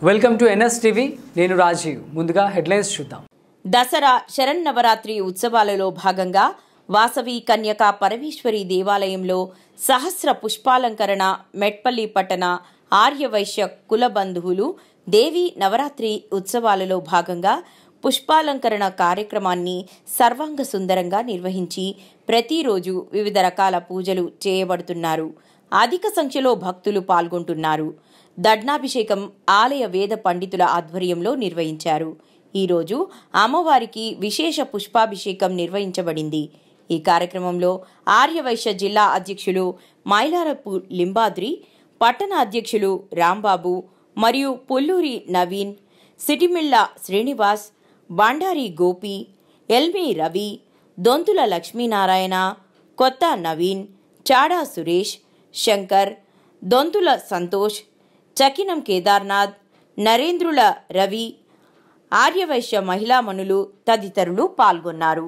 Welcome to NS TV. నేను రాజీవ్. ముందుగా headlines చూద్దాం. దసరా శరన్నవరాత్రి ఉత్సవాలలో భాగంగా వాసవి కన్యకా పరమేశ్వరి దేవాలయంలో సహస్ర పుష్పాలంకరణ మెట్పల్లి పట్టణ ఆర్యవైశ్య కుల బంధువులు దేవి నవరాత్రి ఉత్సవాలలో భాగంగా పుష్పాలంకరణ కార్యక్రమాన్ని సర్వాంగ సుందరంగా నిర్వహించి ప్రతిరోజు వివిధ రకాల పూజలు చేయబడుతున్నారు. అధిక సంఖ్యలో భక్తులు పాల్గొంటున్నారు. దడ్నాభిషేకం ఆలయ వేద పండితుల ఆధ్వర్యంలో నిర్వహించారు. ఈరోజు అమ్మవారికి విశేష పుష్పాభిషేకం నిర్వహించబడింది. ఈ కార్యక్రమంలో ఆర్యవైశ్య జిల్లా అధ్యక్షులు మైలారపు లింబాద్రి, పట్టణ అధ్యక్షులు రాంబాబు మరియు పుల్లూరి నవీన్, సిటిమిళ్ల శ్రీనివాస్, బండారి గోపి, ఎల్మి రవి, దొంతుల లక్ష్మీనారాయణ, కొత్త నవీన్, చాడా సురేష్, శంకర్, దొంతుల సంతోష్, చకినం కేదార్నాథ్, నరేంద్రుల రవి, ఆర్యవైశ్య మహిళామణులు తదితరులు పాల్గొన్నారు.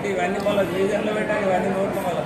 ఇవన్నీ మళ్ళీ మ్యూజియంలో పెట్టాలి. ఇవన్నీ నోట్లు మళ్ళీ